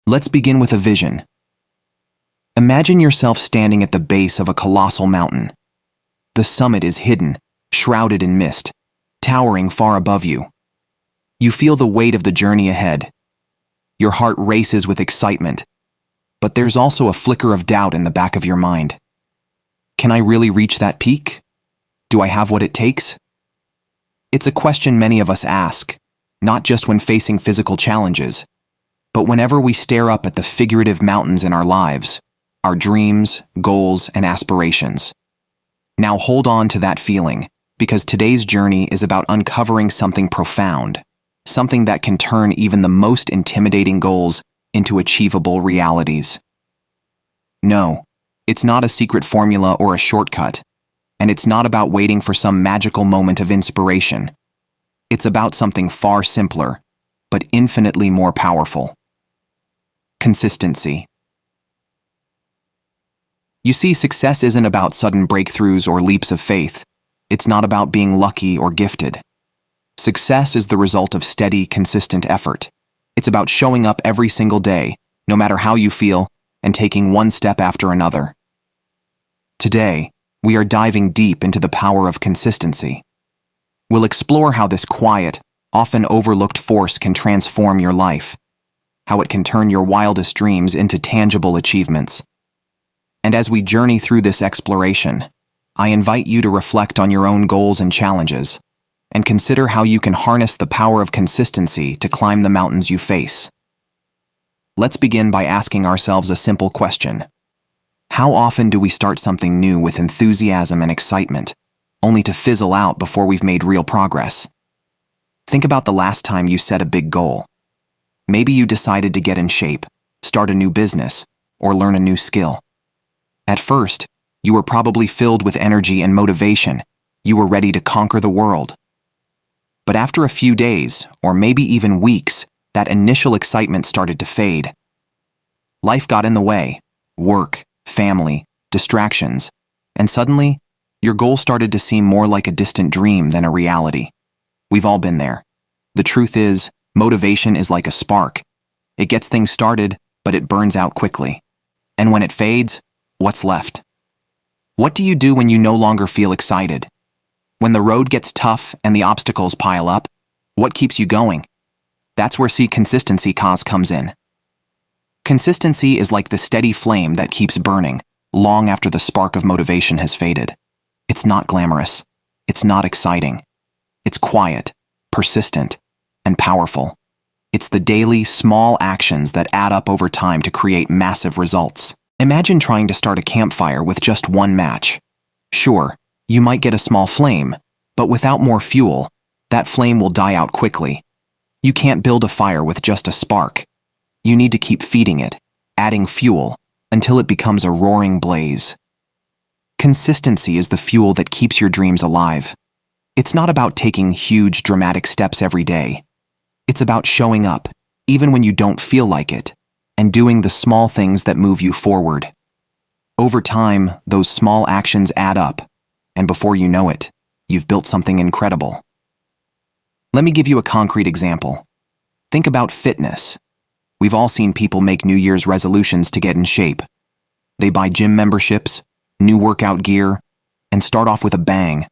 Let's begin with a vision. Imagine yourself standing at the base of a colossal mountain. The summit is hidden, shrouded in mist, towering far above you. You feel the weight of the journey ahead. Your heart races with excitement, but there's also a flicker of doubt in the back of your mind. Can I really reach that peak? Do I have what it takes? It's a question many of us ask, not just when facing physical challenges, but whenever we stare up at the figurative mountains in our lives, our dreams, goals, and aspirations. Now hold on to that feeling, because today's journey is about uncovering something profound, something that can turn even the most intimidating goals into achievable realities. No, it's not a secret formula or a shortcut, and it's not about waiting for some magical moment of inspiration. It's about something far simpler, but infinitely more powerful. Consistency. You see, success isn't about sudden breakthroughs or leaps of faith. It's not about being lucky or gifted. Success is the result of steady, consistent effort. It's about showing up every single day, no matter how you feel, and taking one step after another. Today, we are diving deep into the power of consistency. We'll explore how this quiet, often overlooked force can transform your life, how it can turn your wildest dreams into tangible achievements. And as we journey through this exploration, I invite you to reflect on your own goals and challenges, and consider how you can harness the power of consistency to climb the mountains you face. Let's begin by asking ourselves a simple question. How often do we start something new with enthusiasm and excitement, only to fizzle out before we've made real progress? Think about the last time you set a big goal. Maybe you decided to get in shape, start a new business, or learn a new skill. At first, you were probably filled with energy and motivation. You were ready to conquer the world. But after a few days, or maybe even weeks, that initial excitement started to fade. Life got in the way, work, family, distractions, and suddenly, your goal started to seem more like a distant dream than a reality. We've all been there. The truth is, motivation is like a spark. It gets things started, but it burns out quickly. And when it fades, what's left? What do you do when you no longer feel excited? When the road gets tough and the obstacles pile up, what keeps you going? That's where consistency comes in. Consistency is like the steady flame that keeps burning, long after the spark of motivation has faded. It's not glamorous. It's not exciting. It's quiet, persistent, and powerful. It's the daily, small actions that add up over time to create massive results. Imagine trying to start a campfire with just one match. Sure, you might get a small flame, but without more fuel, that flame will die out quickly. You can't build a fire with just a spark. You need to keep feeding it, adding fuel, until it becomes a roaring blaze. Consistency is the fuel that keeps your dreams alive. It's not about taking huge, dramatic steps every day. It's about showing up, even when you don't feel like it, and doing the small things that move you forward. Over time, those small actions add up, and before you know it, you've built something incredible. Let me give you a concrete example. Think about fitness. We've all seen people make New Year's resolutions to get in shape. They buy gym memberships, new workout gear, and start off with a bang.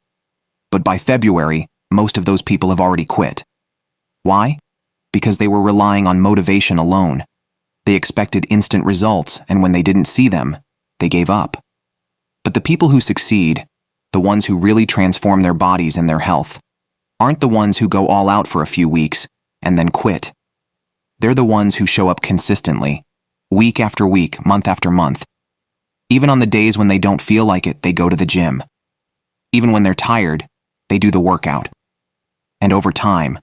But by February, most of those people have already quit. Why? Because they were relying on motivation alone. They expected instant results, and when they didn't see them, they gave up. But the people who succeed, the ones who really transform their bodies and their health, aren't the ones who go all out for a few weeks and then quit. They're the ones who show up consistently, week after week, month after month. Even on the days when they don't feel like it, they go to the gym. Even when they're tired, they do the workout. And over time,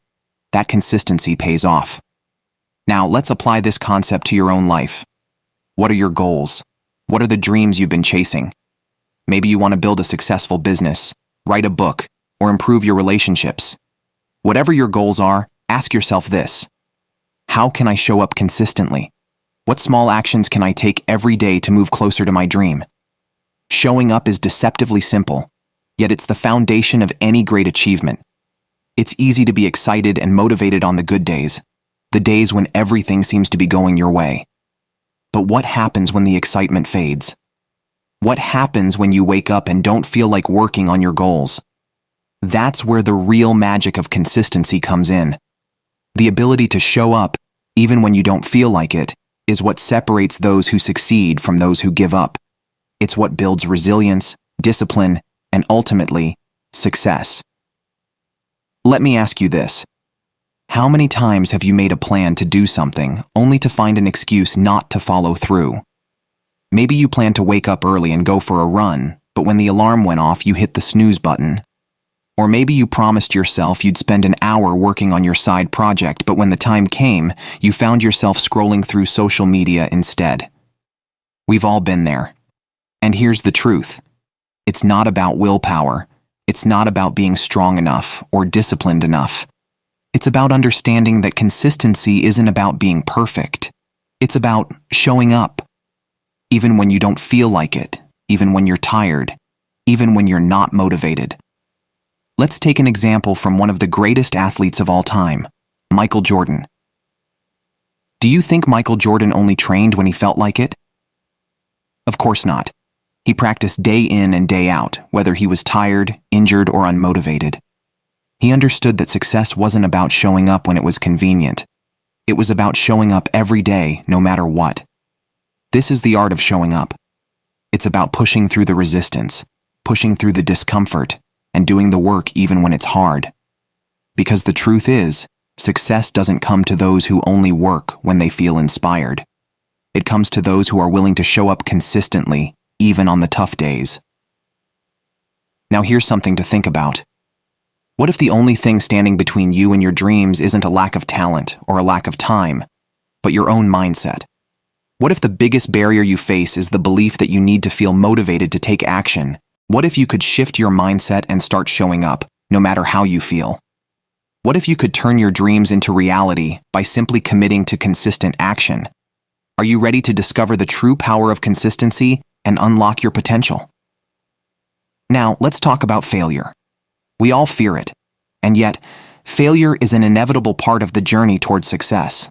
that consistency pays off. Now, let's apply this concept to your own life. What are your goals? What are the dreams you've been chasing? Maybe you want to build a successful business, write a book, or improve your relationships. Whatever your goals are, ask yourself this. How can I show up consistently? What small actions can I take every day to move closer to my dream? Showing up is deceptively simple, yet it's the foundation of any great achievement. It's easy to be excited and motivated on the good days, the days when everything seems to be going your way. But what happens when the excitement fades? What happens when you wake up and don't feel like working on your goals? That's where the real magic of consistency comes in. The ability to show up, even when you don't feel like it, is what separates those who succeed from those who give up. It's what builds resilience, discipline, and ultimately, success. Let me ask you this. How many times have you made a plan to do something only to find an excuse not to follow through? Maybe you planned to wake up early and go for a run, but when the alarm went off, you hit the snooze button. Or maybe you promised yourself you'd spend an hour working on your side project, but when the time came, you found yourself scrolling through social media instead. We've all been there. And here's the truth. It's not about willpower. It's not about being strong enough or disciplined enough. It's about understanding that consistency isn't about being perfect. It's about showing up. Even when you don't feel like it, even when you're tired, even when you're not motivated. Let's take an example from one of the greatest athletes of all time, Michael Jordan. Do you think Michael Jordan only trained when he felt like it? Of course not. He practiced day in and day out, whether he was tired, injured, or unmotivated. He understood that success wasn't about showing up when it was convenient. It was about showing up every day, no matter what. This is the art of showing up. It's about pushing through the resistance, pushing through the discomfort, and doing the work even when it's hard. Because the truth is, success doesn't come to those who only work when they feel inspired. It comes to those who are willing to show up consistently, even on the tough days. Now here's something to think about. What if the only thing standing between you and your dreams isn't a lack of talent or a lack of time, but your own mindset? What if the biggest barrier you face is the belief that you need to feel motivated to take action? What if you could shift your mindset and start showing up, no matter how you feel? What if you could turn your dreams into reality by simply committing to consistent action? Are you ready to discover the true power of consistency and unlock your potential? Now, let's talk about failure. We all fear it, and yet, failure is an inevitable part of the journey toward success.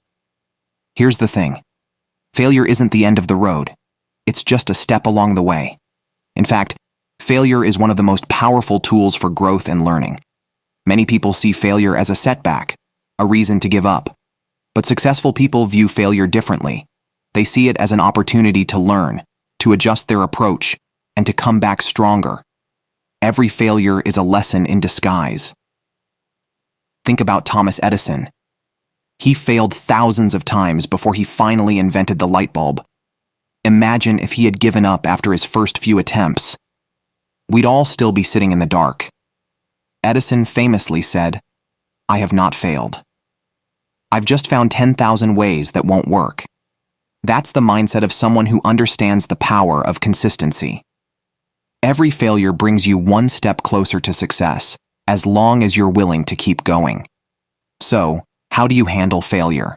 Here's the thing. Failure isn't the end of the road. It's just a step along the way. In fact, failure is one of the most powerful tools for growth and learning. Many people see failure as a setback, a reason to give up. But successful people view failure differently. They see it as an opportunity to learn, to adjust their approach, and to come back stronger. Every failure is a lesson in disguise. Think about Thomas Edison. He failed thousands of times before he finally invented the light bulb. Imagine if he had given up after his first few attempts. We'd all still be sitting in the dark. Edison famously said, "I have not failed. I've just found 10,000 ways that won't work." That's the mindset of someone who understands the power of consistency. Every failure brings you one step closer to success, as long as you're willing to keep going. So, how do you handle failure?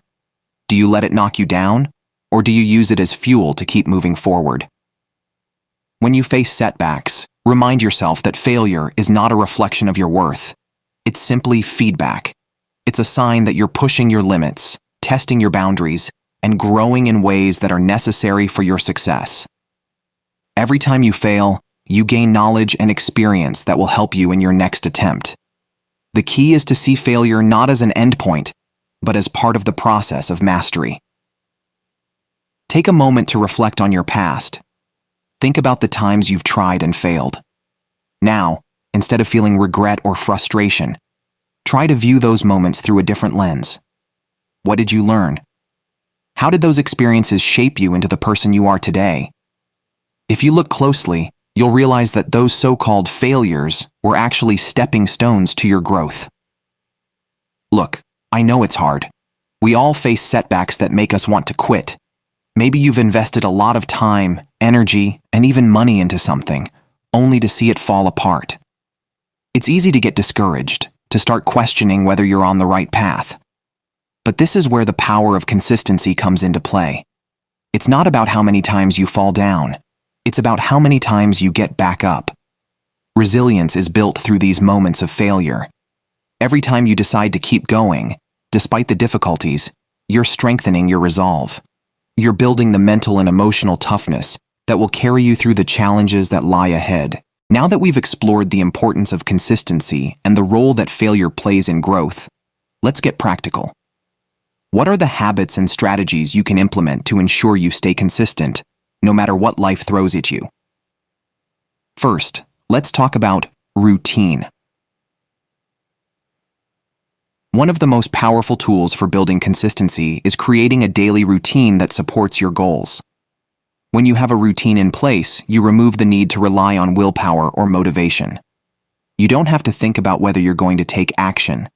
Do you let it knock you down, or do you use it as fuel to keep moving forward? When you face setbacks, remind yourself that failure is not a reflection of your worth. It's simply feedback. It's a sign that you're pushing your limits, testing your boundaries, and growing in ways that are necessary for your success. Every time you fail, you gain knowledge and experience that will help you in your next attempt. The key is to see failure not as an endpoint, but as part of the process of mastery. Take a moment to reflect on your past. Think about the times you've tried and failed. Now, instead of feeling regret or frustration, try to view those moments through a different lens. What did you learn? How did those experiences shape you into the person you are today? If you look closely, you'll realize that those so-called failures were actually stepping stones to your growth. Look, I know it's hard. We all face setbacks that make us want to quit. Maybe you've invested a lot of time, energy, and even money into something, only to see it fall apart. It's easy to get discouraged, to start questioning whether you're on the right path. But this is where the power of consistency comes into play. It's not about how many times you fall down. It's about how many times you get back up. Resilience is built through these moments of failure. Every time you decide to keep going, despite the difficulties, you're strengthening your resolve. You're building the mental and emotional toughness that will carry you through the challenges that lie ahead. Now that we've explored the importance of consistency and the role that failure plays in growth, let's get practical. What are the habits and strategies you can implement to ensure you stay consistent, no matter what life throws at you? First, let's talk about routine. One of the most powerful tools for building consistency is creating a daily routine that supports your goals. When you have a routine in place, you remove the need to rely on willpower or motivation. You don't have to think about whether you're going to take action.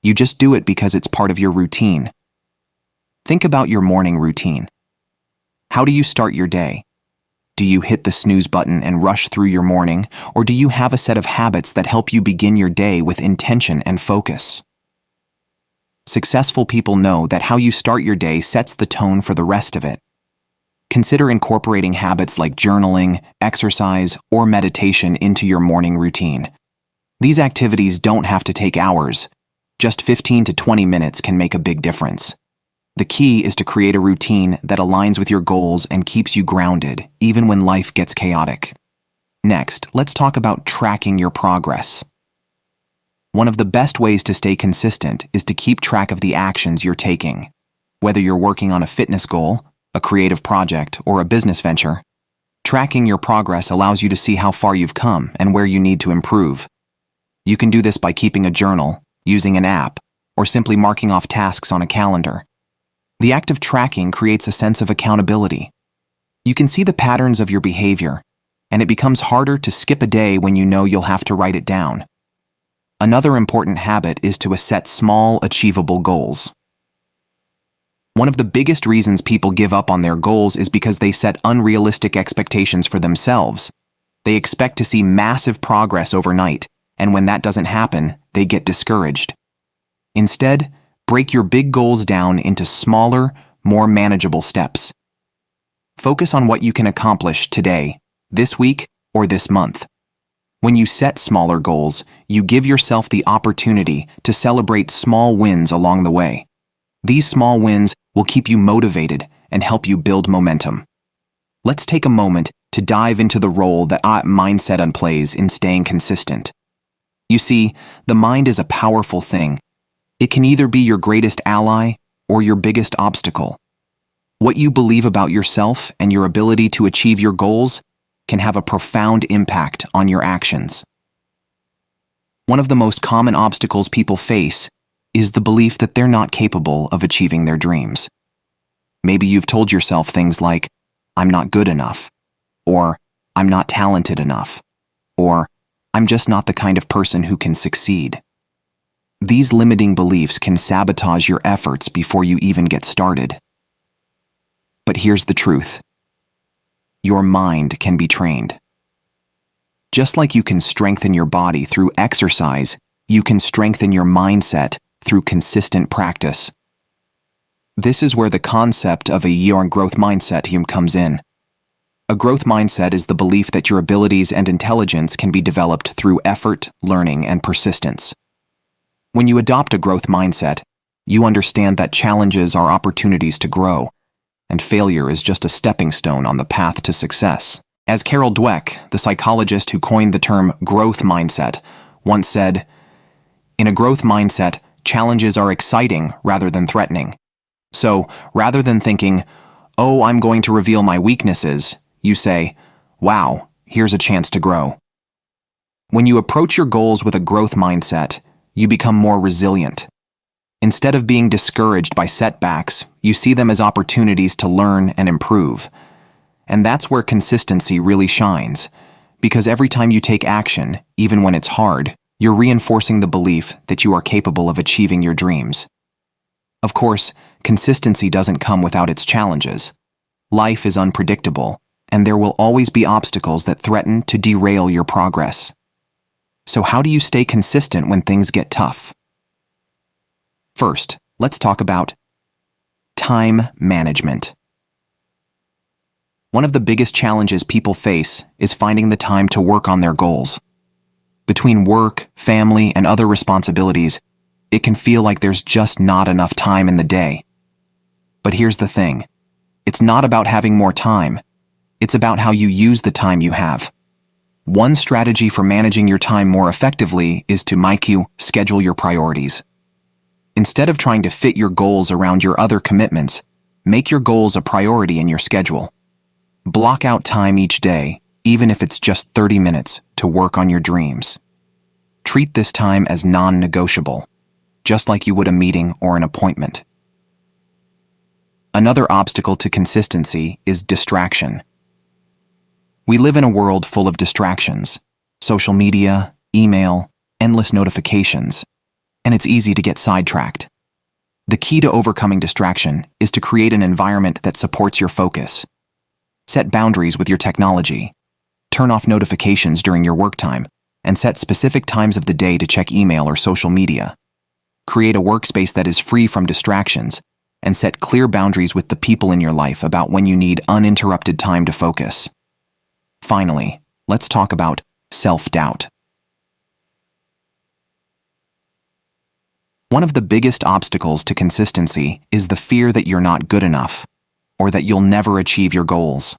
You just do it because it's part of your routine. Think about your morning routine. How do you start your day? Do you hit the snooze button and rush through your morning, or do you have a set of habits that help you begin your day with intention and focus? Successful people know that how you start your day sets the tone for the rest of it. Consider incorporating habits like journaling, exercise, or meditation into your morning routine. These activities don't have to take hours. Just 15 to 20 minutes can make a big difference. The key is to create a routine that aligns with your goals and keeps you grounded, even when life gets chaotic. Next, let's talk about tracking your progress. One of the best ways to stay consistent is to keep track of the actions you're taking. Whether you're working on a fitness goal, a creative project, or a business venture, tracking your progress allows you to see how far you've come and where you need to improve. You can do this by keeping a journal, using an app, or simply marking off tasks on a calendar. The act of tracking creates a sense of accountability. You can see the patterns of your behavior, and it becomes harder to skip a day when you know you'll have to write it down. Another important habit is to set small, achievable goals. One of the biggest reasons people give up on their goals is because they set unrealistic expectations for themselves. They expect to see massive progress overnight, and when that doesn't happen, they get discouraged. Instead, break your big goals down into smaller, more manageable steps. Focus on what you can accomplish today, this week, or this month. When you set smaller goals, you give yourself the opportunity to celebrate small wins along the way. These small wins will keep you motivated and help you build momentum. Let's take a moment to dive into the role that mindset plays in staying consistent. You see, the mind is a powerful thing. It can either be your greatest ally or your biggest obstacle. What you believe about yourself and your ability to achieve your goals can have a profound impact on your actions. One of the most common obstacles people face is the belief that they're not capable of achieving their dreams. Maybe you've told yourself things like, "I'm not good enough," or "I'm not talented enough," or "I'm just not the kind of person who can succeed." These limiting beliefs can sabotage your efforts before you even get started. But here's the truth. Your mind can be trained. Just like you can strengthen your body through exercise, you can strengthen your mindset through consistent practice. This is where the concept of a growth mindset comes in. A growth mindset is the belief that your abilities and intelligence can be developed through effort, learning, and persistence. When you adopt a growth mindset, you understand that challenges are opportunities to grow, and failure is just a stepping stone on the path to success. As Carol Dweck, the psychologist who coined the term growth mindset, once said, "In a growth mindset, challenges are exciting rather than threatening. So, rather than thinking, 'Oh, I'm going to reveal my weaknesses,' you say, 'Wow, here's a chance to grow.'" When you approach your goals with a growth mindset, you become more resilient. Instead of being discouraged by setbacks, you see them as opportunities to learn and improve. And that's where consistency really shines, because every time you take action, even when it's hard, you're reinforcing the belief that you are capable of achieving your dreams. Of course, consistency doesn't come without its challenges. Life is unpredictable, and there will always be obstacles that threaten to derail your progress. So how do you stay consistent when things get tough? First, let's talk about time management. One of the biggest challenges people face is finding the time to work on their goals. Between work, family, and other responsibilities, it can feel like there's just not enough time in the day. But here's the thing. It's not about having more time. It's about how you use the time you have. One strategy for managing your time more effectively is to schedule your priorities. Instead of trying to fit your goals around your other commitments, make your goals a priority in your schedule. Block out time each day, even if it's just 30 minutes, to work on your dreams. Treat this time as non-negotiable, just like you would a meeting or an appointment. Another obstacle to consistency is distraction. We live in a world full of distractions: social media, email, endless notifications, and it's easy to get sidetracked. The key to overcoming distraction is to create an environment that supports your focus. Set boundaries with your technology. Turn off notifications during your work time, and set specific times of the day to check email or social media. Create a workspace that is free from distractions, and set clear boundaries with the people in your life about when you need uninterrupted time to focus. Finally, let's talk about self-doubt. One of the biggest obstacles to consistency is the fear that you're not good enough, or that you'll never achieve your goals.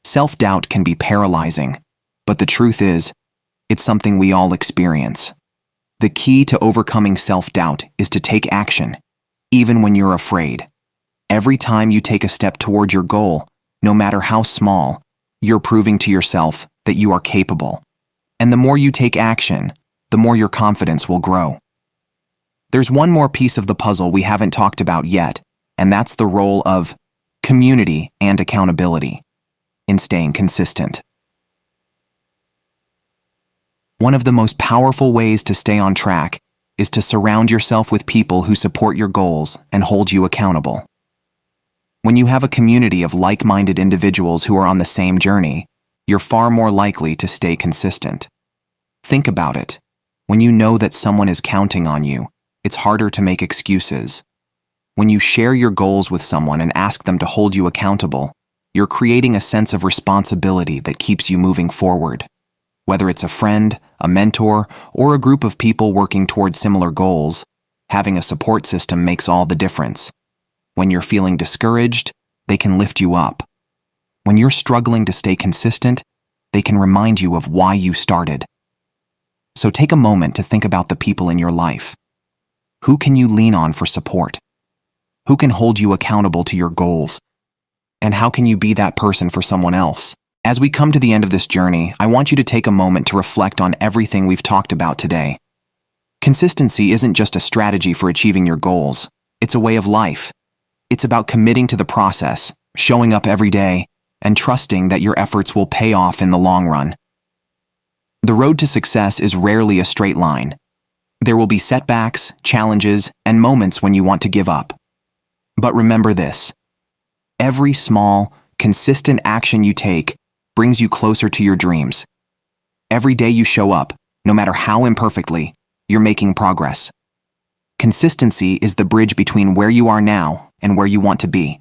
Self-doubt can be paralyzing, but the truth is, it's something we all experience. The key to overcoming self-doubt is to take action, even when you're afraid. Every time you take a step toward your goal, no matter how small, you're proving to yourself that you are capable. And the more you take action, the more your confidence will grow. There's one more piece of the puzzle we haven't talked about yet, and that's the role of community and accountability in staying consistent. One of the most powerful ways to stay on track is to surround yourself with people who support your goals and hold you accountable. When you have a community of like-minded individuals who are on the same journey, you're far more likely to stay consistent. Think about it. When you know that someone is counting on you, it's harder to make excuses. When you share your goals with someone and ask them to hold you accountable, you're creating a sense of responsibility that keeps you moving forward. Whether it's a friend, a mentor, or a group of people working toward similar goals, having a support system makes all the difference. When you're feeling discouraged, they can lift you up. When you're struggling to stay consistent, they can remind you of why you started. So take a moment to think about the people in your life. Who can you lean on for support? Who can hold you accountable to your goals? And how can you be that person for someone else? As we come to the end of this journey, I want you to take a moment to reflect on everything we've talked about today. Consistency isn't just a strategy for achieving your goals. It's a way of life. It's about committing to the process, showing up every day, and trusting that your efforts will pay off in the long run. The road to success is rarely a straight line. There will be setbacks, challenges, and moments when you want to give up. But remember this: every small, consistent action you take brings you closer to your dreams. Every day you show up, no matter how imperfectly, you're making progress. Consistency is the bridge between where you are now and where you want to be.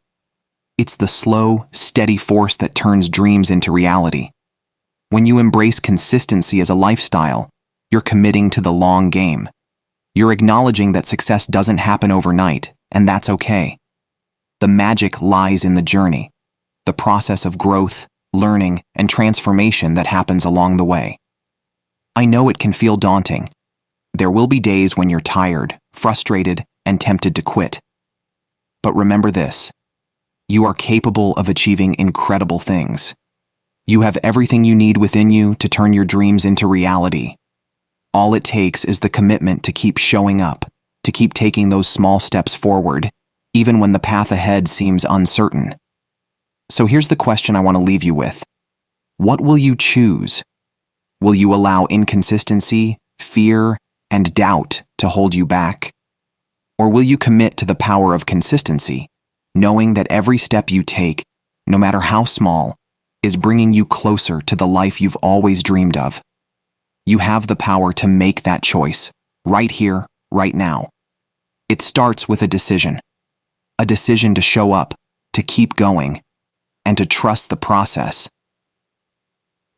It's the slow, steady force that turns dreams into reality. When you embrace consistency as a lifestyle, you're committing to the long game. You're acknowledging that success doesn't happen overnight, and that's okay. The magic lies in the journey, the process of growth, learning, and transformation that happens along the way. I know it can feel daunting. There will be days when you're tired, frustrated, and tempted to quit. But remember this: you are capable of achieving incredible things. You have everything you need within you to turn your dreams into reality. All it takes is the commitment to keep showing up, to keep taking those small steps forward, even when the path ahead seems uncertain. So here's the question I want to leave you with. What will you choose? Will you allow inconsistency, fear, and doubt to hold you back? Or will you commit to the power of consistency, knowing that every step you take, no matter how small, is bringing you closer to the life you've always dreamed of? You have the power to make that choice, right here, right now. It starts with a decision to show up, to keep going, and to trust the process.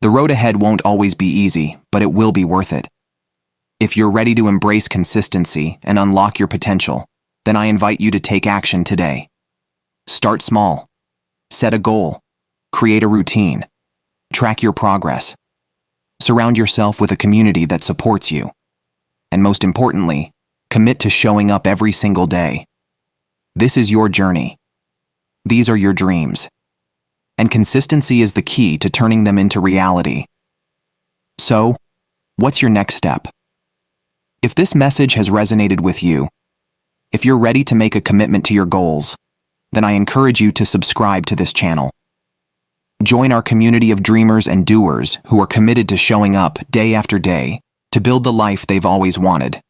The road ahead won't always be easy, but it will be worth it. If you're ready to embrace consistency and unlock your potential, then I invite you to take action today. Start small, Set a goal. Create a routine. Track your progress. Surround yourself with a community that supports you. And most importantly, commit to showing up every single day. This is your journey. These are your dreams. And consistency is the key to turning them into reality. So, what's your next step? If this message has resonated with you, if you're ready to make a commitment to your goals, then I encourage you to subscribe to this channel. Join our community of dreamers and doers who are committed to showing up day after day to build the life they've always wanted.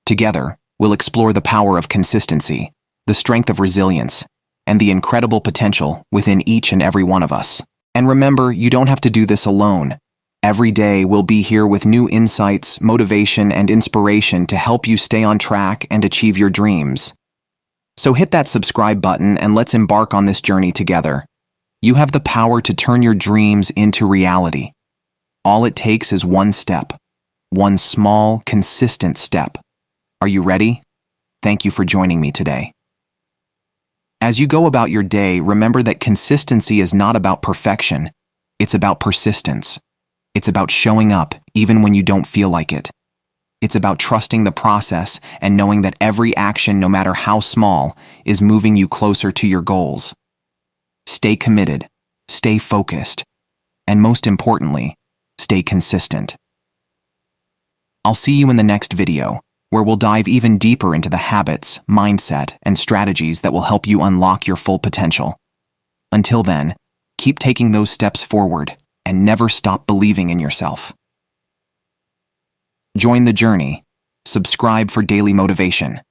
Together, we'll explore the power of consistency, the strength of resilience, and the incredible potential within each and every one of us. And remember, you don't have to do this alone. Every day, we'll be here with new insights, motivation, and inspiration to help you stay on track and achieve your dreams. So hit that subscribe button and let's embark on this journey together. You have the power to turn your dreams into reality. All it takes is one step. One small, consistent step. Are you ready? Thank you for joining me today. As you go about your day, remember that consistency is not about perfection. It's about persistence. It's about showing up even when you don't feel like it. It's about trusting the process and knowing that every action, no matter how small, is moving you closer to your goals. Stay committed, stay focused, and most importantly, stay consistent. I'll see you in the next video, where we'll dive even deeper into the habits, mindset, and strategies that will help you unlock your full potential. Until then, keep taking those steps forward and never stop believing in yourself. Join the journey. Subscribe for daily motivation.